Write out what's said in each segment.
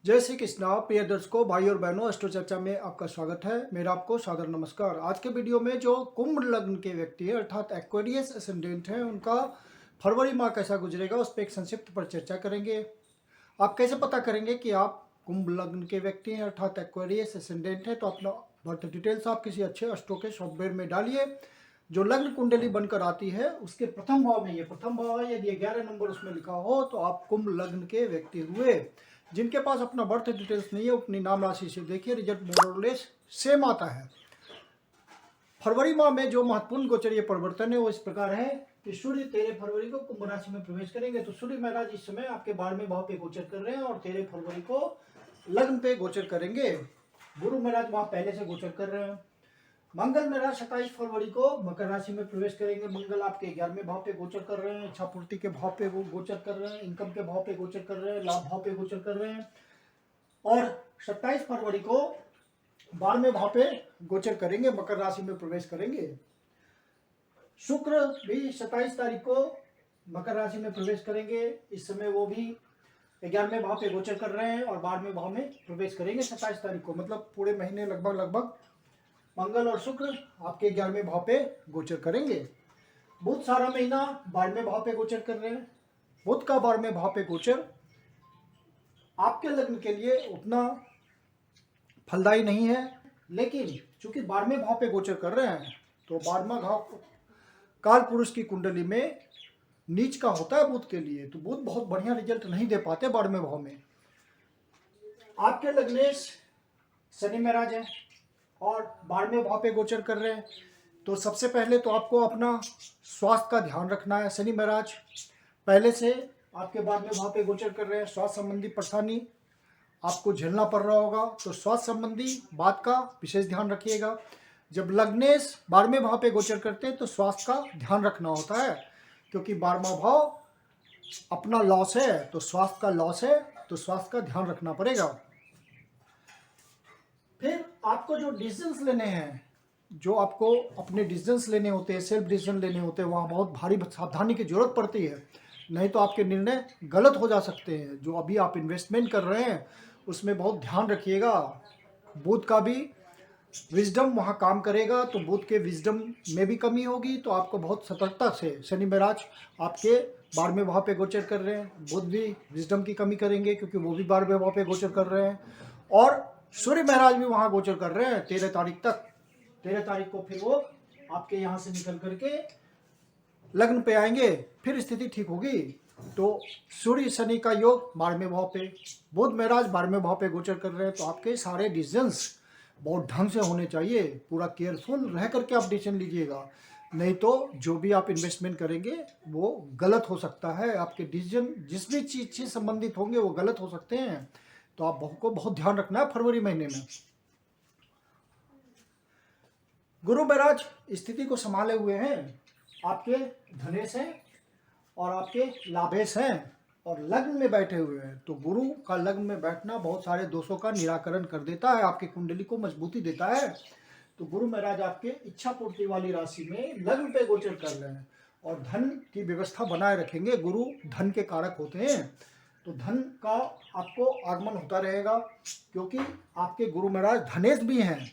जय श्री कृष्णा प्रिय दर्शकों, भाई और बहनों, अष्टो चर्चा में आपका स्वागत है। मेरा आपको सादर नमस्कार। आज के वीडियो में जो कुंभ लग्न के व्यक्ति हैं अर्थात एक्वेरियस एसेंडेंट हैं, उनका फरवरी माह कैसा गुजरेगा उस पर एक संक्षिप्त पर चर्चा करेंगे। आप कैसे पता करेंगे कि आप कुंभ लग्न के व्यक्ति हैं अर्थात एक्वेरियस एसेंडेंट हैं? तो अपना बर्थ डिटेल्स आप किसी अच्छे अष्टो के सॉफ्टवेयर में डालिए। जो लग्न कुंडली बनकर आती है उसके प्रथम भाव में, ये प्रथम भाव है, यदि 11 नंबर उसमें लिखा हो तो आप कुंभ लग्न के व्यक्ति हुए। जिनके पास अपना बर्थ डिटेल्स नहीं है अपनी नाम राशि से देखिए, रिजल्ट मोरलेस सेम आता है। फरवरी माह में जो महत्वपूर्ण गोचरीय परिवर्तन है वो इस प्रकार है कि सूर्य 13 फरवरी को कुंभ राशि में प्रवेश करेंगे। तो सूर्य महाराज इस समय आपके 12वें भाव पे गोचर कर रहे हैं और 13 फरवरी को लग्न पे गोचर करेंगे। गुरु महाराज वहां पहले से गोचर कर रहे हैं। मंगल महाराज 27 फरवरी को मकर राशि में प्रवेश करेंगे। मंगल आपके 11वें भाव पे गोचर कर रहे हैं, इच्छा पूर्ति के भाव पे वो गोचर कर रहे हैं, इनकम के भाव पे गोचर कर रहे हैं, लाभ भाव पे गोचर कर रहे हैं। और 27 फरवरी को 12वें भाव पे गोचर करेंगे, मकर राशि में प्रवेश करेंगे। शुक्र भी 27 तारीख को मकर राशि में प्रवेश करेंगे। इस समय वो भी 11वें भाव पे गोचर कर रहे हैं और 12वें भाव में प्रवेश करेंगे 27 तारीख को। मतलब पूरे महीने लगभग मंगल और शुक्र आपके 11वें भाव पे गोचर करेंगे। बुध सारा महीना 12वें भाव पे गोचर कर रहे हैं। बुध का 12वें भाव पे गोचर आपके लग्न के लिए उतना फलदायी नहीं है, लेकिन चूंकि 12वें भाव पे गोचर कर रहे हैं तो 12वां भाव काल पुरुष की कुंडली में नीच का होता है बुध के लिए, तो बुध बहुत बढ़िया रिजल्ट नहीं दे पाते 12वें भाव में। आपके लग्नेश शनि महाराज है और 12वें भाव पे गोचर कर रहे हैं। तो सबसे पहले तो आपको अपना स्वास्थ्य का ध्यान रखना है। शनि महाराज पहले से आपके 12वें भाव पे गोचर कर रहे हैं। स्वास्थ्य संबंधी परेशानी आपको झेलना पड़ रहा होगा, तो स्वास्थ्य संबंधी बात का विशेष ध्यान रखिएगा। जब लग्नेश 12वें भाव पे गोचर करते हैं तो स्वास्थ्य का ध्यान रखना होता है, क्योंकि 12वां भाव अपना लॉस है, तो स्वास्थ्य का लॉस है, तो स्वास्थ्य का ध्यान रखना पड़ेगा। फिर आपको जो डिसीजंस लेने हैं, जो आपको अपने डिसीजंस लेने होते हैं, सेल्फ डिसीजन लेने होते हैं, वहाँ बहुत भारी सावधानी की जरूरत पड़ती है, नहीं तो आपके निर्णय गलत हो जा सकते हैं। जो अभी आप इन्वेस्टमेंट कर रहे हैं उसमें बहुत ध्यान रखिएगा। बुध का भी विजडम वहाँ काम करेगा, तो बुध के विजडम में भी कमी होगी, तो आपको बहुत सतर्कता से शनि महाराज आपके 12वें भाव पे गोचर कर रहे हैं। बुध भी विजडम की कमी करेंगे क्योंकि वो भी 12वें भाव पे गोचर कर रहे हैं। और सूर्य महाराज भी वहाँ गोचर कर रहे हैं 13 तारीख तक। 13 तारीख को फिर वो आपके यहाँ से निकल करके लग्न पे आएंगे, फिर स्थिति ठीक होगी। तो सूर्य शनि का योग 12वें भाव पे, बुध महाराज 12वें भाव पे गोचर कर रहे हैं, तो आपके सारे डिसीजंस बहुत ढंग से होने चाहिए। पूरा केयरफुल रह करके आप डिसीजन लीजिएगा, नहीं तो जो भी आप इन्वेस्टमेंट करेंगे वो गलत हो सकता है। आपके डिसीजन जिस भी चीज से संबंधित होंगे वो गलत हो सकते हैं, तो आपको बहुत ध्यान रखना है फरवरी महीने में। गुरु महाराज स्थिति को संभाले हुए हैं, आपके धनेश हैं और आपके लाभेश हैं और लग्न में बैठे हुए हैं। तो गुरु का लग्न में बैठना बहुत सारे दोषों का निराकरण कर देता है, आपकी कुंडली को मजबूती देता है। तो गुरु महाराज आपके इच्छा पूर्ति वाली राशि में लग्न पे गोचर कर रहे हैं और धन की व्यवस्था बनाए रखेंगे। गुरु धन के कारक होते हैं, तो धन का आपको आगमन होता रहेगा, क्योंकि आपके गुरु महाराज धनेश भी हैं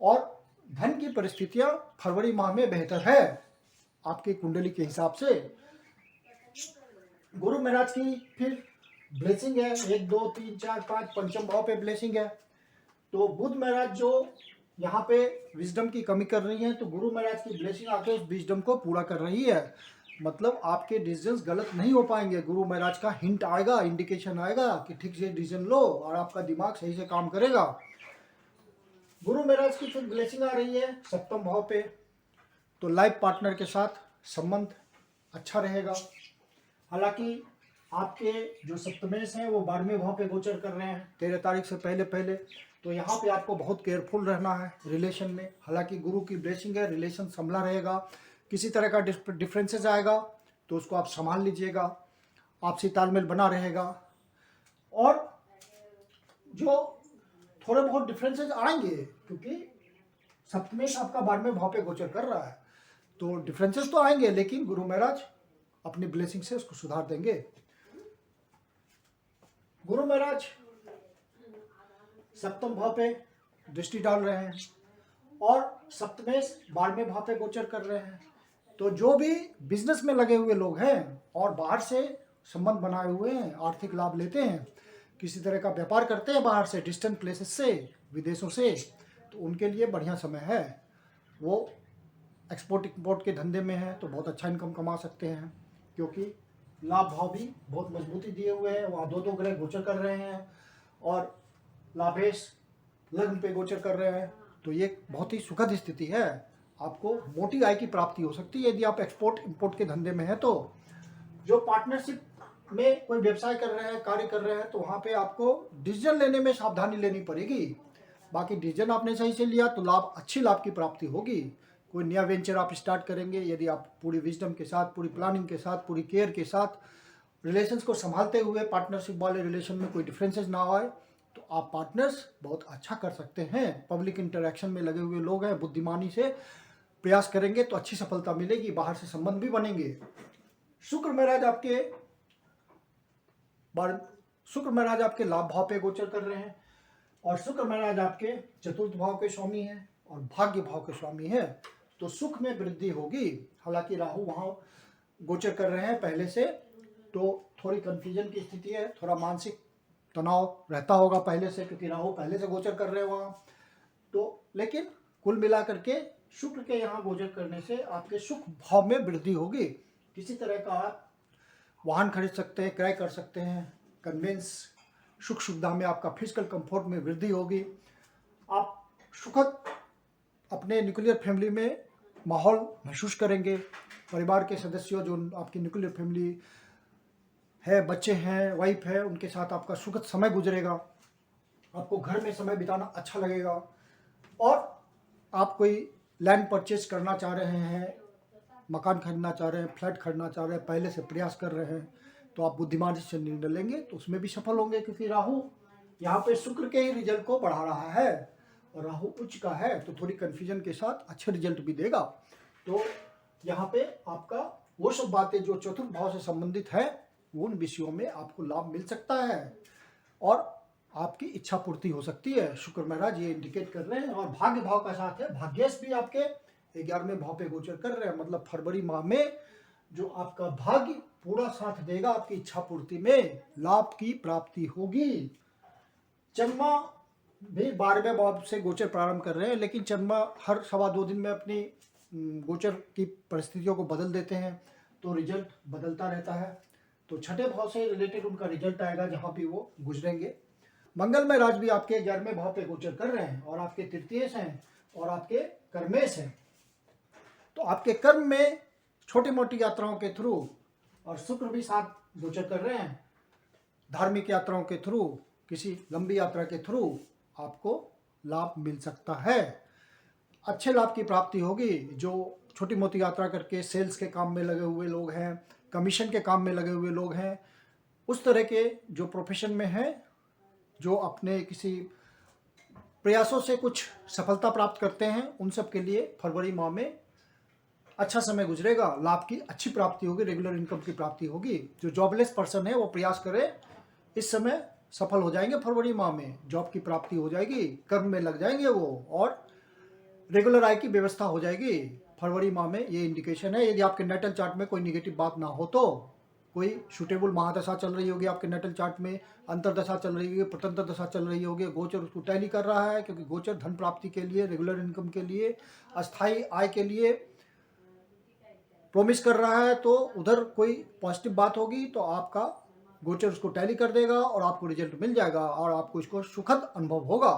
और धन की परिस्थितियां फरवरी माह में बेहतर है आपकी कुंडली के हिसाब से। गुरु महाराज की फिर ब्लेसिंग है 1 2 3 4 5 पंचम भाव पे ब्लेसिंग है। तो बुध महाराज जो यहाँ पे विजडम की कमी कर रही है, तो गुरु महाराज की ब्लेसिंग आके उस विजडम को पूरा कर रही है। मतलब आपके डिसीजंस गलत नहीं हो पाएंगे। गुरु महाराज का हिंट आएगा, इंडिकेशन आएगा कि ठीक से डिसीजन लो और आपका दिमाग सही से काम करेगा। गुरु महाराज की फिर ब्लेसिंग आ रही है 7वें भाव पे, तो लाइफ पार्टनर के साथ संबंध अच्छा रहेगा। हालांकि आपके जो सप्तमेश हैं वो 12वें भाव पे गोचर कर रहे हैं 13 तारीख से पहले, तो यहाँ पे आपको बहुत केयरफुल रहना है रिलेशन में। हालांकि गुरु की ब्लेसिंग है, रिलेशन संभला रहेगा। किसी तरह का डिफरेंसेस आएगा तो उसको आप संभाल लीजिएगा, आपसी तालमेल बना रहेगा। और जो थोड़े बहुत डिफरेंसेस आएंगे, क्योंकि सप्तमेश आपका 12वें भाव पे गोचर कर रहा है, तो डिफरेंसेस तो आएंगे, लेकिन गुरु महाराज अपनी ब्लेसिंग से उसको सुधार देंगे। गुरु महाराज सप्तम भाव पे दृष्टि डाल रहे हैं और सप्तमेश 12वें भाव पे गोचर कर रहे हैं। तो जो भी बिजनेस में लगे हुए लोग हैं और बाहर से संबंध बनाए हुए हैं, आर्थिक लाभ लेते हैं, किसी तरह का व्यापार करते हैं बाहर से, डिस्टेंट प्लेसेस से, विदेशों से, तो उनके लिए बढ़िया समय है। वो एक्सपोर्ट इंपोर्ट के धंधे में है तो बहुत अच्छा इनकम कमा सकते हैं, क्योंकि लाभ भाव भी बहुत मजबूती दिए हुए हैं। वहाँ दो ग्रह गोचर कर रहे हैं और लाभेश लग्न पे गोचर कर रहे हैं। तो ये बहुत ही सुखद स्थिति है। आपको मोटी आय की प्राप्ति हो सकती है यदि आप एक्सपोर्ट इंपोर्ट के धंधे में हैं। तो जो पार्टनरशिप में कोई व्यवसाय कर रहे हैं, कार्य कर रहे हैं, तो वहाँ पे आपको डिसीजन लेने में सावधानी लेनी पड़ेगी। बाकी डिसीजन आपने सही से लिया तो अच्छी लाभ की प्राप्ति होगी। कोई नया वेंचर आप स्टार्ट करेंगे, यदि आप पूरी विजडम के साथ, पूरी प्लानिंग के साथ, पूरी केयर के साथ रिलेशंस को संभालते हुए, पार्टनरशिप वाले रिलेशन में कोई डिफरेंसेस ना आए, तो आप पार्टनर्स बहुत अच्छा कर सकते हैं। पब्लिक इंटरेक्शन में लगे हुए लोग हैं, बुद्धिमानी से प्रयास करेंगे तो अच्छी सफलता मिलेगी, बाहर से संबंध भी बनेंगे। शुक्र महाराज आपके लाभ भाव पे गोचर कर रहे हैं और शुक्र महाराज आपके चतुर्थ भाव के स्वामी हैं और भाग्य भाव के स्वामी हैं। तो सुख में वृद्धि होगी। हालांकि राहु वहाँ गोचर कर रहे हैं पहले से, तो थोड़ी कंफ्यूजन की स्थिति है, थोड़ा मानसिक तनाव रहता होगा पहले से, क्योंकि राहु पहले से गोचर कर रहे हैं वहाँ। तो लेकिन कुल मिलाकर के शुक्र के यहाँ गोचर करने से आपके सुख भाव में वृद्धि होगी। किसी तरह का आप वाहन खरीद सकते हैं, क्रय कर सकते हैं, कन्वेंस सुख सुविधा में, आपका फिजिकल कंफर्ट में वृद्धि होगी। आप सुखद अपने न्यूक्लियर फैमिली में माहौल महसूस करेंगे। परिवार के सदस्यों जो आपकी न्यूक्लियर फैमिली है, बच्चे हैं, वाइफ है, उनके साथ आपका सुखद समय गुजरेगा। आपको घर में समय बिताना अच्छा लगेगा। और आप कोई लैंड परचेज करना चाह रहे हैं, मकान खरीदना चाह रहे हैं, फ्लैट खरीदना चाह रहे हैं, पहले से प्रयास कर रहे हैं, तो आप बुद्धिमानी से निर्णय लेंगे तो उसमें भी सफल होंगे, क्योंकि राहु यहाँ पे शुक्र के ही रिजल्ट को बढ़ा रहा है और राहु उच्च का है, तो थोड़ी कन्फ्यूजन के साथ अच्छे रिजल्ट भी देगा। तो यहाँ पे आपका वो सब बातें जो चतुर्थ भाव से संबंधित है, उन विषयों में आपको लाभ मिल सकता है और आपकी इच्छा पूर्ति हो सकती है। शुक्र महाराज ये इंडिकेट कर रहे हैं। और भाग्य भाव का साथ है, भाग्येश भी आपके 11वें भाव पे गोचर कर रहे हैं। मतलब फरवरी माह में जो आपका भाग्य पूरा साथ देगा, आपकी इच्छा पूर्ति में लाभ की प्राप्ति होगी। चंद्रमा भी 12वें भाव से गोचर प्रारंभ कर रहे हैं, लेकिन चंद्रमा हर 2.25 दिन में अपनी गोचर की परिस्थितियों को बदल देते हैं, तो रिजल्ट बदलता रहता है। तो छठे भाव से रिलेटेड उनका रिजल्ट आएगा जहाँ भी वो गुजरेंगे। मंगलमय राज भी आपके 11वें भाव पे गोचर कर रहे हैं और आपके तृतीयेश हैं और आपके कर्मेश हैं। तो आपके कर्म में छोटी मोटी यात्राओं के थ्रू, और शुक्र भी साथ गोचर कर रहे हैं, धार्मिक यात्राओं के थ्रू, किसी लंबी यात्रा के थ्रू आपको लाभ मिल सकता है। अच्छे लाभ की प्राप्ति होगी। जो छोटी मोटी यात्रा करके सेल्स के काम में लगे हुए लोग हैं, कमीशन के काम में लगे हुए लोग हैं, उस तरह के जो प्रोफेशन में हैं, जो अपने किसी प्रयासों से कुछ सफलता प्राप्त करते हैं, उन सब के लिए फरवरी माह में अच्छा समय गुजरेगा। लाभ की अच्छी प्राप्ति होगी, रेगुलर इनकम की प्राप्ति होगी। जो जॉबलेस पर्सन है वो प्रयास करे, इस समय सफल हो जाएंगे। फरवरी माह में जॉब की प्राप्ति हो जाएगी, कर्म में लग जाएंगे वो, और रेगुलर आय की व्यवस्था हो जाएगी। फरवरी माह में ये इंडिकेशन है। यदि आपके नेटल चार्ट में कोई निगेटिव बात ना हो तो, कोई सूटेबल महादशा चल रही होगी आपके नेटल चार्ट में, अंतरदशा चल रही होगी, प्रतंत्र दशा चल रही होगी, गोचर उसको टैली कर रहा है, क्योंकि गोचर धन प्राप्ति के लिए, रेगुलर इनकम के लिए, अस्थायी आय के लिए प्रोमिस कर रहा है, तो उधर कोई पॉजिटिव बात होगी तो आपका गोचर उसको टैली कर देगा और आपको रिजल्ट मिल जाएगा और आपको इसको सुखद अनुभव होगा।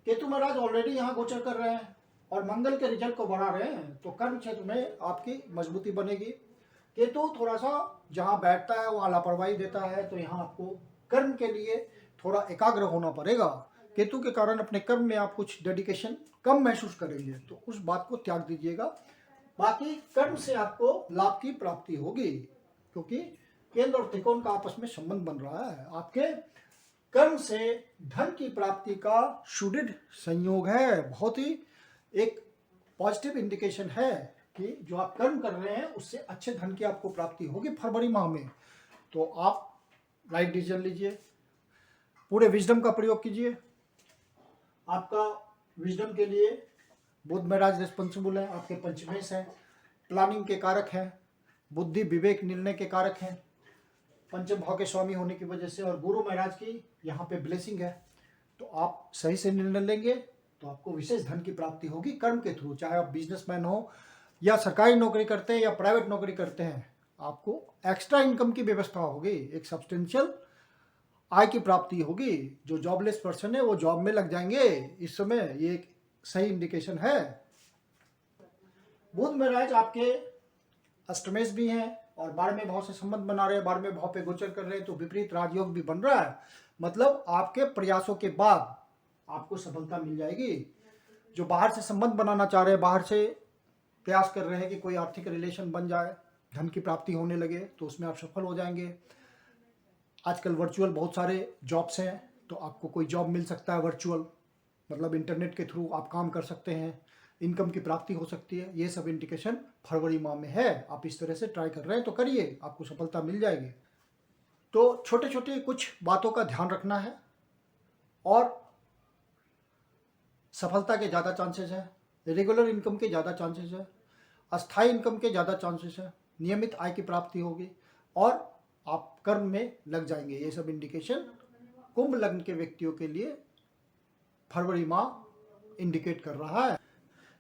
केतु महाराज ऑलरेडी यहाँ गोचर कर रहे हैं और मंगल के रिजल्ट को बढ़ा रहे हैं, तो कर्म क्षेत्र में आपकी मजबूती बनेगी। केतु थोड़ा सा जहाँ बैठता है वहाँ लापरवाही देता है, तो यहाँ आपको कर्म के लिए थोड़ा एकाग्र होना पड़ेगा। केतु के कारण अपने कर्म में आप कुछ डेडिकेशन कम महसूस करेंगे, तो उस बात को त्याग दीजिएगा। बाकी कर्म से आपको लाभ की प्राप्ति होगी, क्योंकि केंद्र और त्रिकोण का आपस में संबंध बन रहा है। आपके कर्म से धन की प्राप्ति का सुदृढ़ संयोग है। बहुत ही एक पॉजिटिव इंडिकेशन है कि जो आप कर्म कर रहे हैं उससे अच्छे धन की आपको प्राप्ति होगी फरवरी माह में। तो आप राइट डिसीजन लीजिए, पूरे विजडम का प्रयोग कीजिए। आपका विजडम के लिए बुध महाराज रिस्पॉन्सिबल है, आपके पंचमेश हैं, प्लानिंग के कारक हैं, बुद्धि विवेक निर्णय के कारक हैं, पंचम भाव के स्वामी होने की वजह से, और गुरु महाराज की यहाँ पे ब्लेसिंग है। तो आप सही से निर्णय लेंगे तो आपको विशेष धन की प्राप्ति होगी कर्म के थ्रू। चाहे आप बिजनेसमैन हो या सरकारी नौकरी करते हैं या प्राइवेट नौकरी करते हैं, आपको एक्स्ट्रा इनकम की व्यवस्था होगी, एक सब्सटेंशियल आय की प्राप्ति होगी। जो जॉबलेस पर्सन है वो जॉब में लग जाएंगे इस समय, ये एक सही इंडिकेशन है। बुध महाराज आपके अष्टमेश भी हैं और 12वें भाव से संबंध बना रहे हैं, 12वें भाव पे गोचर कर रहे हैं, तो विपरीत राजयोग भी बन रहा है। मतलब आपके प्रयासों के बाद आपको सफलता मिल जाएगी। जो बाहर से संबंध बनाना चाह रहे हैं, बाहर से प्रयास कर रहे हैं कि कोई आर्थिक रिलेशन बन जाए, धन की प्राप्ति होने लगे, तो उसमें आप सफल हो जाएंगे। आजकल वर्चुअल बहुत सारे जॉब्स हैं, तो आपको कोई जॉब मिल सकता है वर्चुअल, मतलब इंटरनेट के थ्रू आप काम कर सकते हैं, इनकम की प्राप्ति हो सकती है। ये सब इंडिकेशन फरवरी माह में है। आप इस तरह से ट्राई कर रहे हैं तो करिए, आपको सफलता मिल जाएगी। तो छोटे छोटे कुछ बातों का ध्यान रखना है और सफलता के ज़्यादा चांसेस है, रेगुलर इनकम के ज़्यादा चांसेस है, अस्थायी इनकम के ज़्यादा चांसेस है, नियमित आय की प्राप्ति होगी और आप कर्म में लग जाएंगे। ये सब इंडिकेशन कुंभ लग्न के व्यक्तियों के लिए फरवरी माह इंडिकेट कर रहा है।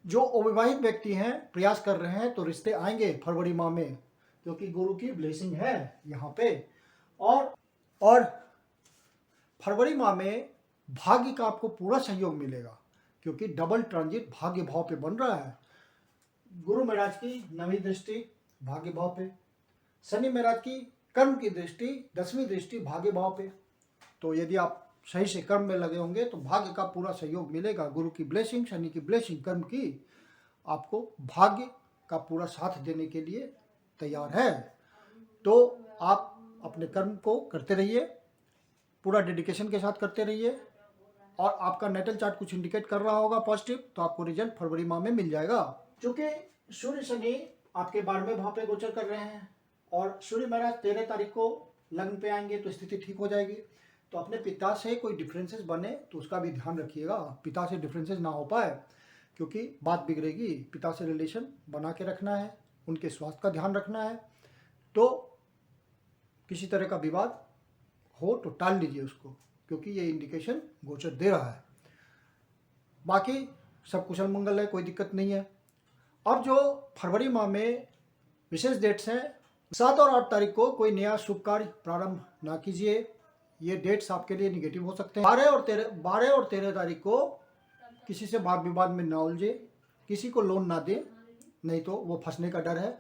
जो अविवाहित व्यक्ति हैं, प्रयास कर रहे हैं, तो रिश्ते आएंगे फरवरी माह में, क्योंकि गुरु की ब्लेसिंग है यहाँ पे। और फरवरी माह में भाग्य का आपको पूरा सहयोग मिलेगा, क्योंकि डबल ट्रांजिट भाग्य भाव पे बन रहा है। गुरु महाराज की 9वीं दृष्टि भाग्य भाव पे, शनि महाराज की कर्म की दृष्टि 10वीं दृष्टि भाग्य भाव पे। तो यदि आप सही से कर्म में लगे होंगे तो भाग्य का पूरा सहयोग मिलेगा। गुरु की ब्लेसिंग, शनि की ब्लेसिंग, कर्म की, आपको भाग्य का पूरा साथ देने के लिए तैयार है। तो आप अपने कर्म को करते रहिए, पूरा डेडिकेशन के साथ करते रहिए, और आपका नेटल चार्ट कुछ इंडिकेट कर रहा होगा पॉजिटिव, तो आपको रिजल्ट फरवरी माह में मिल जाएगा। क्योंकि सूर्य शनि आपके 12वें भाव पे गोचर कर रहे हैं और सूर्य महाराज 13 तारीख को लग्न पे आएंगे, तो स्थिति ठीक हो जाएगी। तो अपने पिता से कोई डिफरेंसेस बने तो उसका भी ध्यान रखिएगा, पिता से डिफरेंसेस ना हो पाए, क्योंकि बात बिगड़ेगी। पिता से रिलेशन बना के रखना है, उनके स्वास्थ्य का ध्यान रखना है। तो किसी तरह का विवाद हो तो टाल लीजिए उसको, क्योंकि ये इंडिकेशन गोचर दे रहा है। बाकी सब कुशल मंगल है, कोई दिक्कत नहीं है। अब जो फरवरी माह में विशेष डेट्स हैं, 7 और 8 तारीख को कोई नया शुभ कार्य प्रारंभ ना कीजिए, ये डेट्स आपके लिए निगेटिव हो सकते हैं। 12 और 13 तारीख को किसी से वाद विवाद में ना उलझे, किसी को लोन ना दे, नहीं तो वो फंसने का डर है।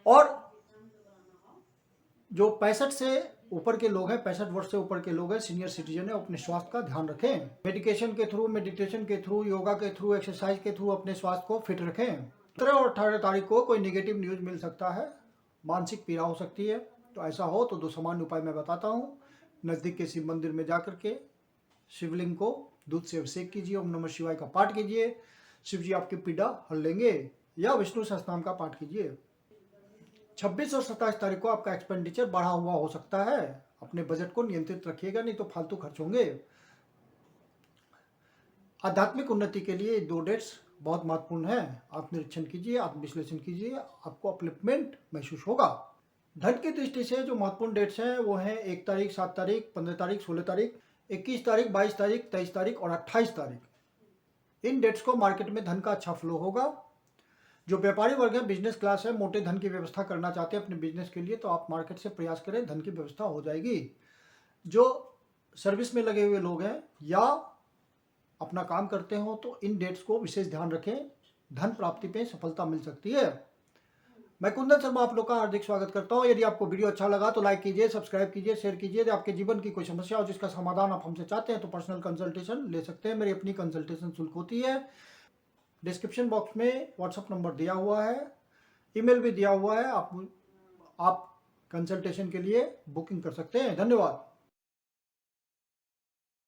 और जो 65 से ऊपर के लोग हैं, 65 वर्ष से ऊपर के लोग हैं, सीनियर सिटीजन है, अपने स्वास्थ्य का ध्यान रखें। मेडिकेशन के थ्रू, मेडिटेशन के थ्रू, योगा के थ्रू, एक्सरसाइज के थ्रू अपने स्वास्थ्य को फिट रखें। 17 और 18 तारीख को कोई नेगेटिव न्यूज मिल सकता है, मानसिक पीड़ा हो सकती है। तो ऐसा हो तो 2 सामान्य उपाय मैं बताता हूँ। नज़दीक के शिव मंदिर में जाकर के शिवलिंग को दूध से अभिषेक कीजिए, ओम नमः शिवाय का पाठ कीजिए, शिव जी आपकी पीड़ा हर लेंगे, या विष्णु सहस्त्रनाम का पाठ कीजिए। 26 और 27 तारीख को आपका एक्सपेंडिचर बढ़ा हुआ हो सकता है, अपने बजट को नियंत्रित रखिएगा, नहीं तो फालतू खर्च होंगे। आध्यात्मिक उन्नति के लिए 2 डेट्स बहुत महत्वपूर्ण है। आत्मनिरीक्षण कीजिए, आत्मविश्लेषण कीजिए, आपको अपलिफ्टमेंट महसूस होगा। धन की दृष्टि से जो महत्वपूर्ण डेट्स हैं वो हैं 1 तारीख, 7 तारीख, 15 तारीख, 16 तारीख, 21 तारीख, 22 तारीख, 23 तारीख और 28 तारीख। इन डेट्स को मार्केट में धन का अच्छा फ्लो होगा। जो व्यापारी वर्ग है, बिजनेस क्लास है, मोटे धन की व्यवस्था करना चाहते हैं अपने बिजनेस के लिए, तो आप मार्केट से प्रयास करें, धन की व्यवस्था हो जाएगी। जो सर्विस में लगे हुए लोग हैं या अपना काम करते हो, तो इन डेट्स को विशेष ध्यान रखें, धन प्राप्ति पे सफलता मिल सकती है। मैं कुंदन शर्मा आप लोग का हार्दिक स्वागत करता हूं। यदि आपको वीडियो अच्छा लगा तो लाइक कीजिए, सब्सक्राइब कीजिए, शेयर कीजिए। यदि आपके जीवन की कोई समस्या हो जिसका समाधान आप हमसे चाहते हैं तो पर्सनल कंसल्टेशन ले सकते हैं। मेरी अपनी कंसल्टेशन शुल्क होती है। डिस्क्रिप्शन बॉक्स में व्हाट्सअप नंबर दिया हुआ है, ईमेल भी दिया हुआ है, आप कंसल्टेशन के लिए बुकिंग कर सकते हैं। धन्यवाद।